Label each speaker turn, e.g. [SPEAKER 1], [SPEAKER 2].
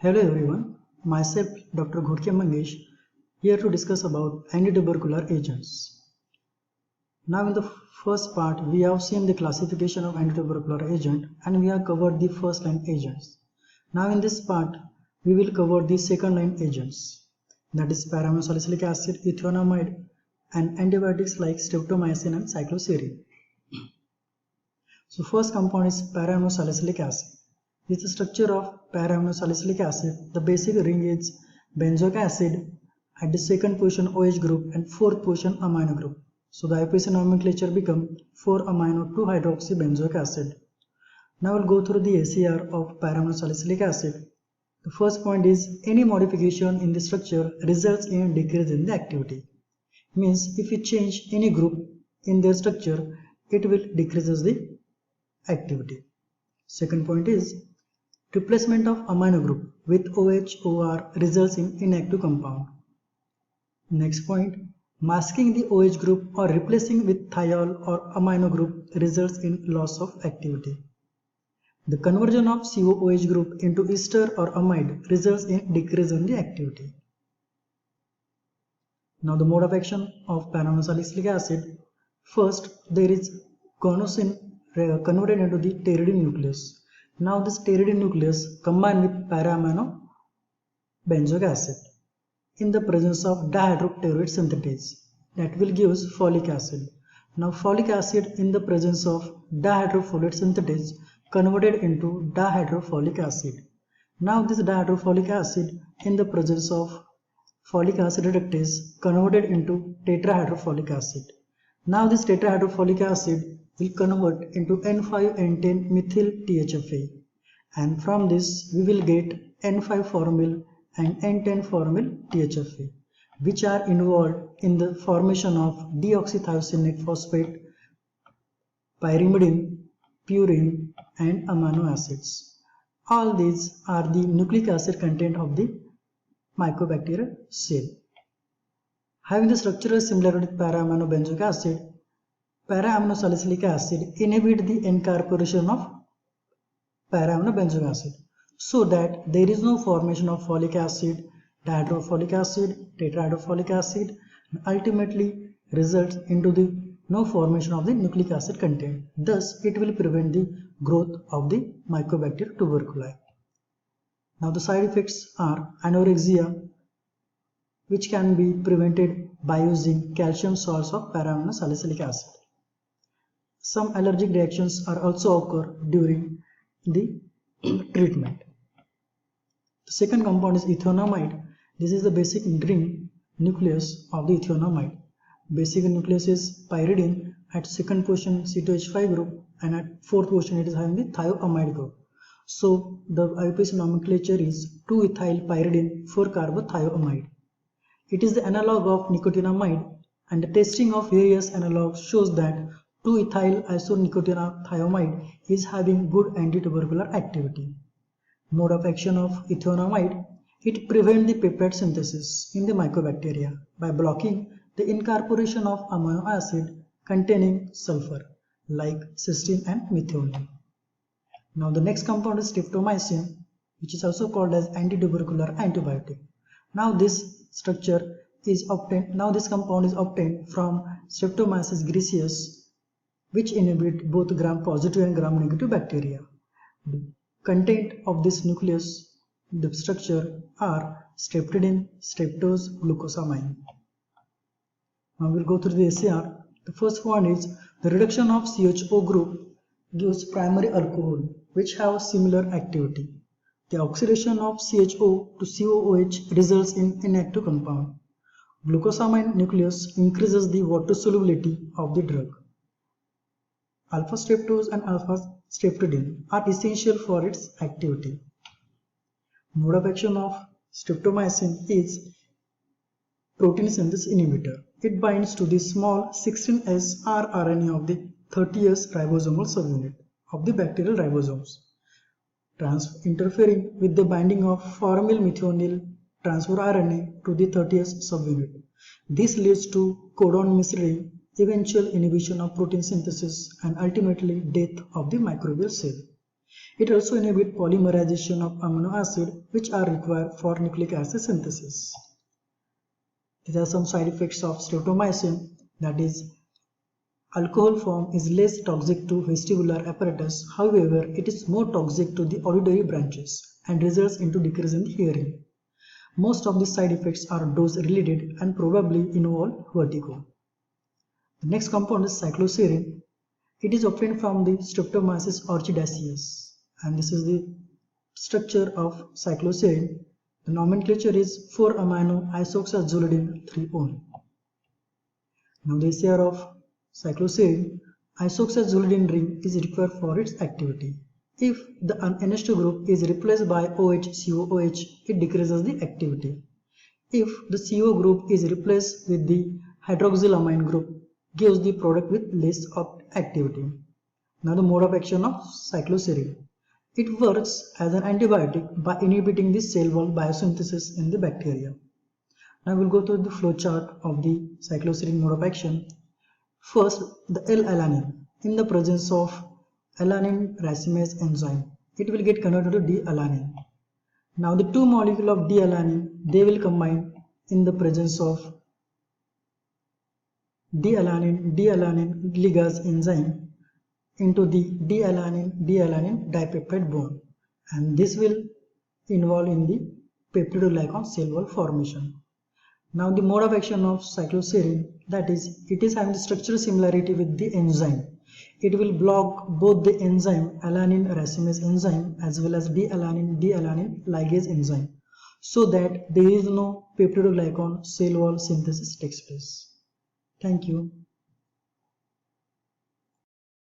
[SPEAKER 1] Hello everyone, myself Dr. Ghurke Mangesh here to discuss about antitubercular agents. Now in the first part we have seen the classification of antitubercular agent and we have covered the first line agents. Now in this part we will cover the second line agents, that is paraamino-salicylic acid, ethionamide and antibiotics like streptomycin and cycloserine. So first compound is paraamino-salicylic acid. With the structure of paraamino-salicylic acid, the basic ring is benzoic acid, at the second position OH group and fourth position amino group. So the IUPAC nomenclature become 4-amino-2-hydroxybenzoic acid. Now we'll go through the ACR of paraamino-salicylic acid. The first point is any modification in the structure results in a decrease in the activity. Means if you change any group in their structure, it will decreases the activity. Second point is replacement of amino group with OH/OR results in inactive compound. Next point, masking the OH group or replacing with thiol or amino group results in loss of activity. The conversion of COOH group into ester or amide results in decrease in the activity. Now the mode of action of paraamino-salicylic acid. First, there is guanosine converted into the pteridine nucleus. Now this pteridine nucleus combined with para-amino-benzoic acid in the presence of dihydropteroate synthetase that will give folic acid. Now folic acid in the presence of dihydrofolate synthetase converted into dihydrofolic acid. Now this dihydrofolic acid in the presence of folic acid reductase converted into tetrahydrofolic acid. Now this tetrahydrofolic acid will convert into N5N10 methyl THFA, and from this we will get N5-formyl and N10-formyl THFA, which are involved in the formation of deoxythiocinate phosphate, pyrimidine, purine and amino acids. All these are the nucleic acid content of the mycobacterial cell. Having the structural similarity with para-amino-benzoic acid, para-amino-salicylic acid inhibit the incorporation of para-amino-benzoic acid so that there is no formation of folic acid, dihydrofolic acid, tetrahydrofolic acid, and ultimately results into the no formation of the nucleic acid content. Thus, it will prevent the growth of the mycobacterial tuberculi. Now the side effects are anorexia, which can be prevented by using calcium salts of para-amino-salicylic acid. Some allergic reactions are also occur during the treatment. The second compound is ethionamide. This is the basic ring nucleus of the ethionamide. Basic nucleus is pyridine, at second position C2H5 group and at fourth position it is having the thioamide group. So the IUPAC nomenclature is 2-ethyl-pyridine 4-carbothioamide. It is the analog of nicotinamide, and the testing of various analogs shows that 2-ethyl isonicotinamide is having good antitubercular activity. Mode of action of ethionamide, it prevents the peptide synthesis in the mycobacteria by blocking the incorporation of amino acid containing sulfur like cysteine and methionine. Now the next compound is streptomycin, which is also called as antitubercular antibiotic. Now this structure is obtained. Now this compound is obtained from Streptomyces griseus, which inhibit both gram-positive and gram-negative bacteria. The content of this nucleus, the structure are streptidine, streptose, glucosamine. Now we'll go through the ACR. The first one is the reduction of CHO group gives primary alcohol, which have similar activity. The oxidation of CHO to COOH results in inactive compound. Glucosamine nucleus increases the water solubility of the drug. Alpha streptose and alpha streptidine are essential for its activity. Mode of action of streptomycin is protein synthesis inhibitor. It binds to the small 16S rRNA of the 30S ribosomal subunit of the bacterial ribosomes, interfering with the binding of formyl methionine transfer RNA to the 30S subunit. This leads to codon misreading, eventual inhibition of protein synthesis and ultimately death of the microbial cell. It also inhibits polymerization of amino acid which are required for nucleic acid synthesis. These are some side effects of streptomycin, that is, alcohol form is less toxic to vestibular apparatus, however, it is more toxic to the auditory branches and results into decrease in hearing. Most of these side effects are dose related and probably involve vertigo. The next compound is cycloserine. It is obtained from the Streptomyces orchidaceae, and this is the structure of cycloserine. The nomenclature is 4-amino isoxazoline 3-one. Now the SAR of cycloserine, isoxazoline ring is required for its activity. If the NH2 group is replaced by OH-COOH, it decreases the activity. If the CO group is replaced with the hydroxylamine group, gives the product with less activity. Now the mode of action of cycloserine. It works as an antibiotic by inhibiting the cell wall biosynthesis in the bacteria. Now we will go through the flow chart of the cycloserine mode of action. First, the L-alanine. In the presence of alanine racemase enzyme, it will get converted to D-alanine. Now the two molecules of D-alanine, they will combine in the presence of D-alanine ligase enzyme into the D-alanine dipeptide bond, and this will involve in the peptidoglycan cell wall formation. Now the mode of action of cycloserine, that is, it is having the structural similarity with the enzyme. It will block both the enzyme alanine racemase enzyme as well as D-alanine ligase enzyme, so that there is no peptidoglycan cell wall synthesis takes place. Thank you.